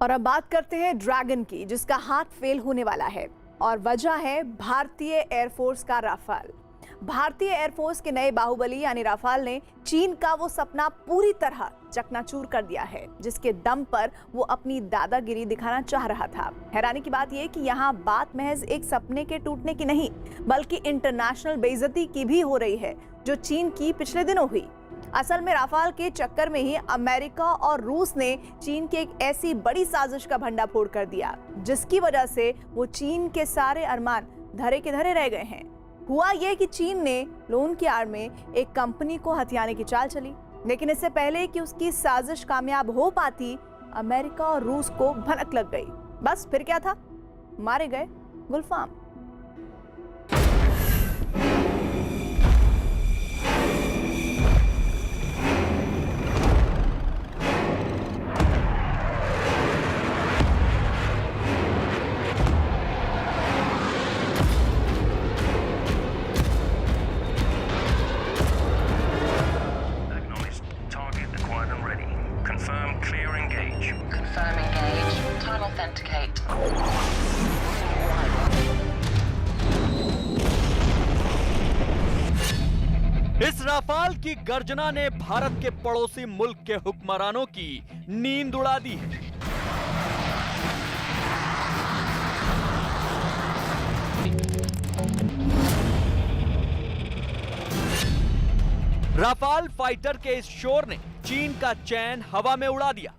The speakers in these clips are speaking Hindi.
और अब बात करते हैं ड्रैगन की, जिसका हाथ फेल होने वाला है और वजह है भारतीय एयरफोर्स का राफेल। भारतीय एयरफोर्स के नए बाहुबली यानी राफेल ने चीन का वो सपना पूरी तरह चकनाचूर कर दिया है जिसके दम पर वो अपनी दादागिरी दिखाना चाह रहा था। हैरानी की बात यह कि यहाँ बात महज एक सपने के टूटने की नहीं बल्कि इंटरनेशनल बेइज्जती की भी हो रही है जो चीन की पिछले दिनों हुई। असल में राफेल के चक्कर में ही अमेरिका और रूस ने चीन की एक ऐसी बड़ी साजिश का भंडाफोड़ कर दिया जिसकी वजह से वो चीन के सारे अरमान धरे के धरे रह गए हैं। हुआ ये कि चीन ने लोन की आड़ में एक कंपनी को हथियाने की चाल चली, लेकिन इससे पहले कि उसकी साजिश कामयाब हो पाती अमेरिका और रूस को भनक लग गई। बस फिर क्या था, मारे गए गुलफाम। इस राफेल की गर्जना ने भारत के पड़ोसी मुल्क के हुक्मरानों की नींद उड़ा दी है। राफेल फाइटर के इस शोर ने चीन का चैन हवा में उड़ा दिया।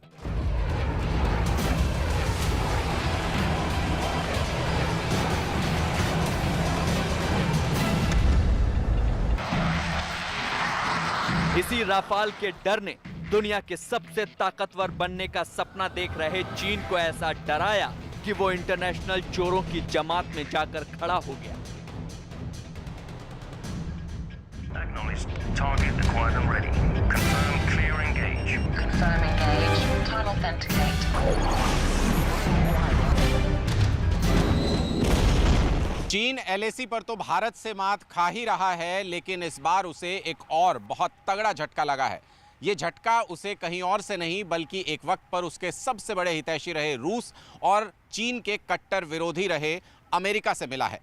इसी राफेल के डर ने दुनिया के सबसे ताकतवर बनने का सपना देख रहे चीन को ऐसा डराया कि वो इंटरनेशनल चोरों की जमात में जाकर खड़ा हो गया। चीन एलएसी पर तो भारत से मात खा ही रहा है, लेकिन इस बार उसे एक और बहुत तगड़ा झटका लगा है। ये झटका उसे कहीं और से नहीं बल्कि एक वक्त पर उसके सबसे बड़े हितैषी रहे रूस और चीन के कट्टर विरोधी रहे अमेरिका से मिला है।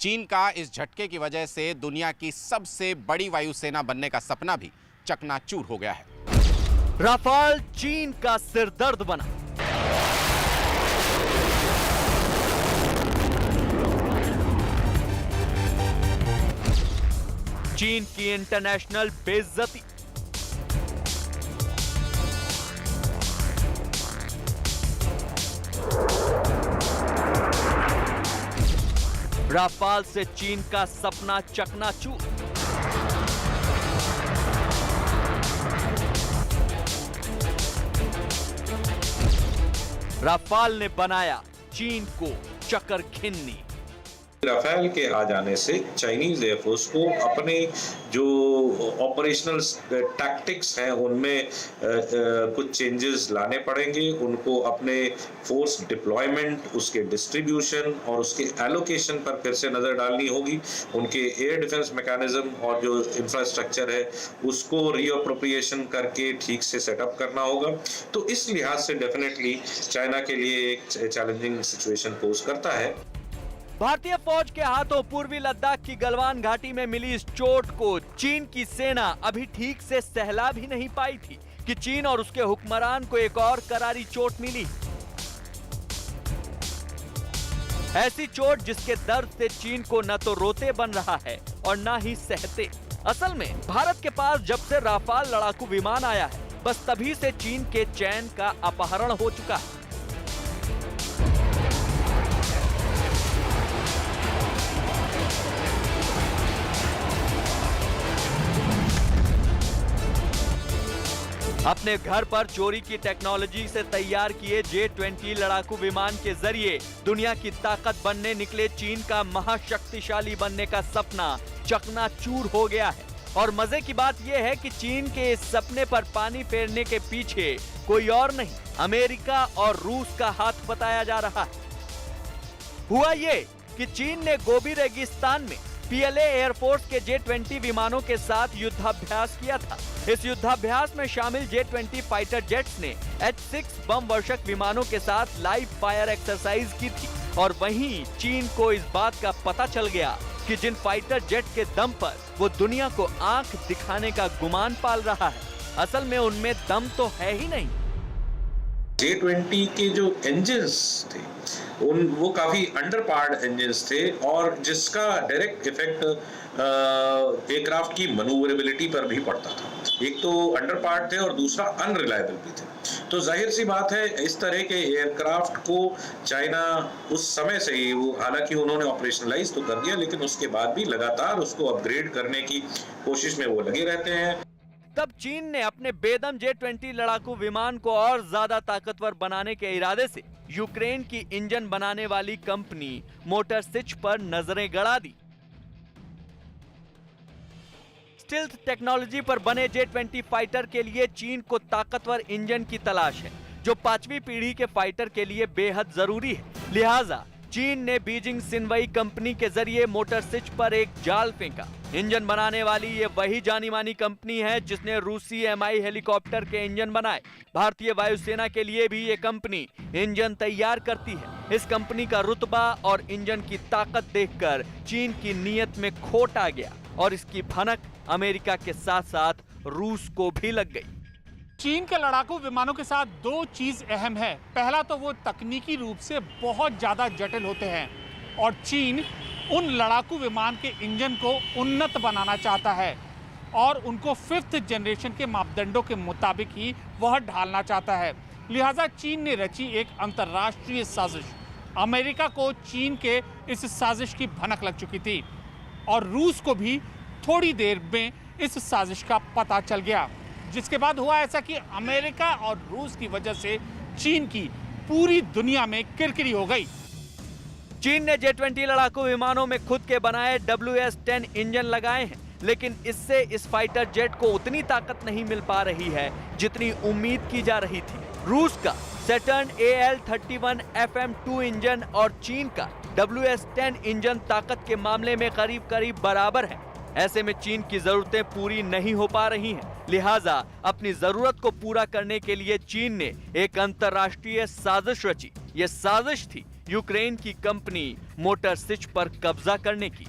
चीन का इस झटके की वजह से दुनिया की सबसे बड़ी वायुसेना बनने का सपना भी चकनाचूर हो गया है। राफेल चीन का सिरदर्द बना। चीन की इंटरनेशनल बेइज्जती। राफेल से चीन का सपना चकनाचूर। राफेल ने बनाया चीन को चकरखिन्नी। राफेल के आ जाने से चाइनीज एयरफोर्स को अपने जो ऑपरेशनल टैक्टिक्स हैं उनमें कुछ चेंजेस लाने पड़ेंगे। उनको अपने फोर्स डिप्लॉयमेंट, उसके डिस्ट्रीब्यूशन और उसके एलोकेशन पर फिर से नज़र डालनी होगी। उनके एयर डिफेंस मैकेनिज्म और जो इंफ्रास्ट्रक्चर है उसको रीअप्रोप्रिएशन करके ठीक से सेटअप करना होगा। तो इस लिहाज से डेफिनेटली चाइना के लिए एक चैलेंजिंग सिचुएशन पोज करता है। भारतीय फौज के हाथों पूर्वी लद्दाख की गलवान घाटी में मिली इस चोट को चीन की सेना अभी ठीक से सहला भी नहीं पाई थी कि चीन और उसके हुक्मरान को एक और करारी चोट मिली। ऐसी चोट जिसके दर्द से चीन को न तो रोते बन रहा है और न ही सहते। असल में भारत के पास जब से राफेल लड़ाकू विमान आया है बस तभी से चीन के चैन का अपहरण हो चुका है। अपने घर पर चोरी की टेक्नोलॉजी से तैयार किए J-20 लड़ाकू विमान के जरिए दुनिया की ताकत बनने निकले चीन का महाशक्तिशाली बनने का सपना चकनाचूर हो गया है। और मजे की बात यह है कि चीन के इस सपने पर पानी फेरने के पीछे कोई और नहीं अमेरिका और रूस का हाथ बताया जा रहा है। हुआ ये कि चीन ने गोबी रेगिस्तान में पीएलए एयरफोर्स के J-20 विमानों के साथ युद्धाभ्यास किया था। इस युद्धाभ्यास में शामिल J-20 फाइटर जेट्स ने H-6 बम वर्षक विमानों के साथ लाइव फायर एक्सरसाइज की थी। और वहीं चीन को इस बात का पता चल गया कि जिन फाइटर जेट के दम पर वो दुनिया को आंख दिखाने का गुमान पाल रहा है, असल में उनमें दम तो है ही नहीं। J-20 के जो इंजन्स थे वो काफी अंडर पावर्ड इंजन्स थे और जिसका डायरेक्ट इफेक्ट एयरक्राफ्ट की मनूवरेबिलिटी पर भी पड़ता था। एक तो अंडर पावर्ड थे और दूसरा अनरिलायबल भी थे। तो जाहिर सी बात है इस तरह के एयरक्राफ्ट को चाइना उस समय से ही, वो हालांकि उन्होंने ऑपरेशनलाइज तो कर दिया लेकिन उसके बाद भी लगातार उसको अपग्रेड करने की कोशिश में वो लगे रहते हैं। तब चीन ने अपने बेदम J-20 लड़ाकू विमान को और ज्यादा ताकतवर बनाने के इरादे से यूक्रेन की इंजन बनाने वाली कंपनी मोटर सिच पर नजरें गड़ा दी। स्टिल्थ टेक्नोलॉजी पर बने J-20 फाइटर के लिए चीन को ताकतवर इंजन की तलाश है, जो 5वीं पीढ़ी के फाइटर के लिए बेहद जरूरी है। लिहाजा चीन ने बीजिंग सिनवई कंपनी के जरिए मोटर सिच पर एक जाल फेंका। इंजन बनाने वाली ये वही जानी मानी कंपनी है जिसने रूसी MI हेलीकॉप्टर के इंजन बनाए। भारतीय वायुसेना के लिए भी ये कंपनी इंजन तैयार करती है। इस कंपनी का रुतबा और इंजन की ताकत देखकर चीन की नीयत में खोट आ गया और इसकी भनक अमेरिका के साथ साथ रूस को भी लग गई। चीन के लड़ाकू विमानों के साथ दो चीज अहम है। पहला तो वो तकनीकी रूप से बहुत ज्यादा जटिल होते हैं और चीन उन लड़ाकू विमान के इंजन को उन्नत बनाना चाहता है और उनको 5th जनरेशन के मापदंडों के मुताबिक ही वह ढालना चाहता है। लिहाजा चीन ने रची एक अंतर्राष्ट्रीय साजिश। अमेरिका को चीन के इस साजिश की भनक लग चुकी थी और रूस को भी थोड़ी देर में इस साजिश का पता चल गया, जिसके बाद हुआ ऐसा कि अमेरिका और रूस की वजह से चीन की पूरी दुनिया में किरकिरी हो गई। चीन ने J-20 लड़ाकू विमानों में खुद के बनाए WS-10 इंजन लगाए हैं, लेकिन इससे इस फाइटर जेट को उतनी ताकत नहीं मिल पा रही है जितनी उम्मीद की जा रही थी। रूस का सैटर्न AL-31 FM-2 इंजन और चीन का WS-10 इंजन ताकत के मामले में करीब करीब बराबर है। ऐसे में चीन की जरूरतें पूरी नहीं हो पा रही हैं। लिहाजा अपनी जरूरत को पूरा करने के लिए चीन ने एक अंतर्राष्ट्रीय साजिश रची। ये साजिश थी यूक्रेन की कंपनी मोटर सिच पर कब्जा करने की।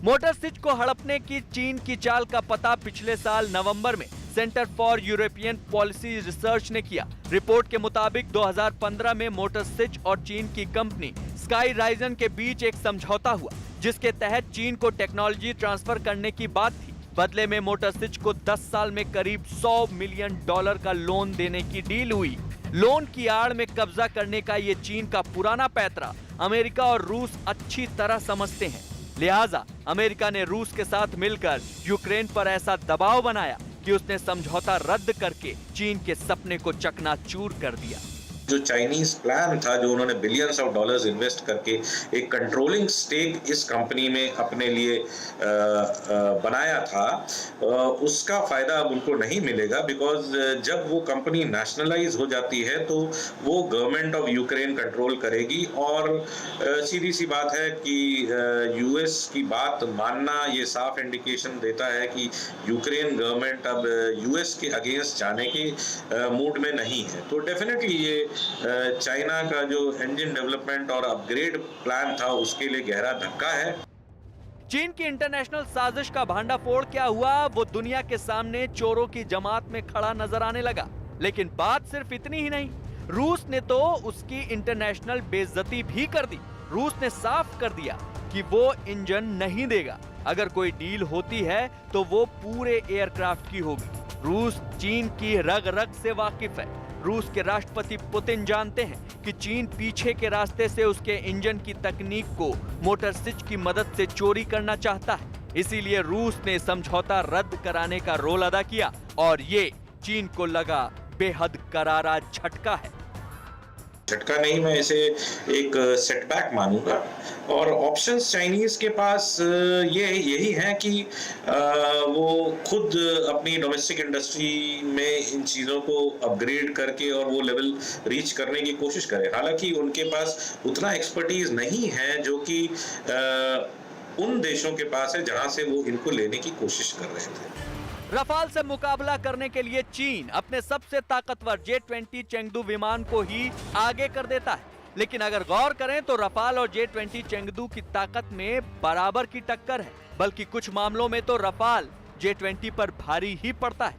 मोटर सिच को हड़पने की चीन की चाल का पता पिछले साल नवंबर में centre for European policy research ने किया। रिपोर्ट के मुताबिक 2015 में मोटर सिच और चीन की कंपनी स्काई राइजन के बीच एक समझौता हुआ, जिसके तहत चीन को टेक्नोलॉजी ट्रांसफर करने की बात थी। बदले में मोटर सिच को 10 साल में करीब $100 मिलियन का लोन देने की डील हुई। लोन की आड़ में कब्जा करने का ये चीन का पुराना पैतरा अमेरिका और रूस अच्छी तरह समझते हैं। लिहाजा अमेरिका ने रूस के साथ मिलकर यूक्रेन पर ऐसा दबाव बनाया कि उसने समझौता रद्द करके चीन के सपने को चकनाचूर कर दिया। जो चाइनीज प्लान था, जो उन्होंने बिलियंस ऑफ डॉलर्स इन्वेस्ट करके एक कंट्रोलिंग स्टेक इस कंपनी में अपने लिए बनाया था, उसका फायदा अब उनको नहीं मिलेगा। बिकॉज जब वो कंपनी नेशनलाइज हो जाती है तो वो गवर्नमेंट ऑफ यूक्रेन कंट्रोल करेगी और सीधी सी बात है कि यूएस की बात मानना ये साफ इंडिकेशन देता है कि यूक्रेन गवर्नमेंट अब यूएस के अगेंस्ट जाने के मूड में नहीं है। तो डेफिनेटली ये चाइना का जो इंजन डेवलपमेंट और अपग्रेड प्लान था उसके लिए गहरा धक्का है। चीन की इंटरनेशनल साजिश का भांडाफोड़ क्या हुआ, वो दुनिया के सामने चोरों की जमात में खड़ा नजर आने लगा। लेकिन बात सिर्फ इतनी ही नहीं, रूस ने तो उसकी इंटरनेशनल बेइज्जती भी कर दी। रूस ने साफ कर दिया कि वो इंजन नहीं देगा। अगर कोई डील होती है तो वो पूरे एयरक्राफ्ट की होगी। रूस चीन की रग रग से वाकिफ है। रूस के राष्ट्रपति पुतिन जानते हैं कि चीन पीछे के रास्ते से उसके इंजन की तकनीक को मोटर सिच की मदद से चोरी करना चाहता है। इसीलिए रूस ने समझौता रद्द कराने का रोल अदा किया और ये चीन को लगा बेहद करारा झटका है। झटका नहीं, मैं इसे एक सेटबैक मानूंगा। और ऑप्शंस चाइनीज के पास यही हैं कि वो खुद अपनी डोमेस्टिक इंडस्ट्री में इन चीज़ों को अपग्रेड करके और वो लेवल रीच करने की कोशिश करें। हालांकि उनके पास उतना एक्सपर्टीज नहीं है जो कि उन देशों के पास है जहां से वो इनको लेने की कोशिश कर रहे थे। रफाल से मुकाबला करने के लिए चीन अपने सबसे ताकतवर J-20 चेंगडू विमान को ही आगे कर देता है, लेकिन अगर गौर करें तो रफाल और J-20 चेंगडू की ताकत में बराबर की टक्कर है, बल्कि कुछ मामलों में तो रफाल J-20 पर भारी ही पड़ता है।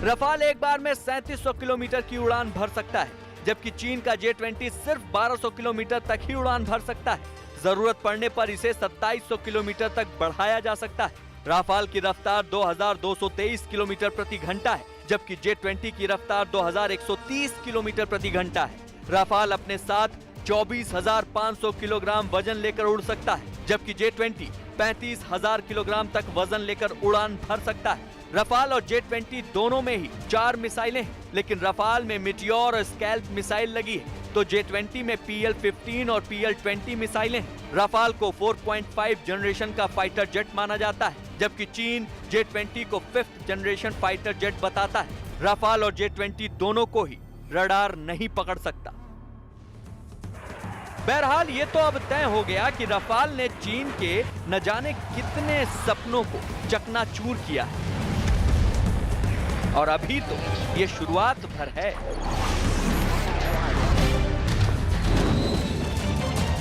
रफाल एक बार में 3700 किलोमीटर की उड़ान भर सकता है, जबकि चीन का J-20 सिर्फ 1200 किलोमीटर तक ही उड़ान भर सकता है। जरूरत पड़ने पर इसे 2700 किलोमीटर तक बढ़ाया जा सकता है। राफाल की रफ्तार 2223 किलोमीटर प्रति घंटा है, जबकि J-20 की रफ्तार 2130 किलोमीटर प्रति घंटा है। राफाल अपने साथ 24,500 किलोग्राम वजन लेकर उड़ सकता है, जबकि J-20 35,000 किलोग्राम तक वजन लेकर उड़ान भर सकता है। रफाल और J-20 दोनों में ही 4 मिसाइलें हैं, लेकिन रफाल में मिटियोर और स्कैल्प मिसाइल लगी है, तो J-20 में PL-15 और PL-20 मिसाइलें हैं। रफाल को 4.5 जनरेशन का फाइटर जेट माना जाता है, जबकि चीन J-20 को 5th जनरेशन फाइटर जेट बताता है। रफाल और J-20 दोनों को ही रडार नहीं पकड़ सकता। बहरहाल ये तो अब तय हो गया कि रफाल ने चीन के न जाने कितने सपनों को चकनाचूर किया है, और अभी तो ये शुरुआत भर है।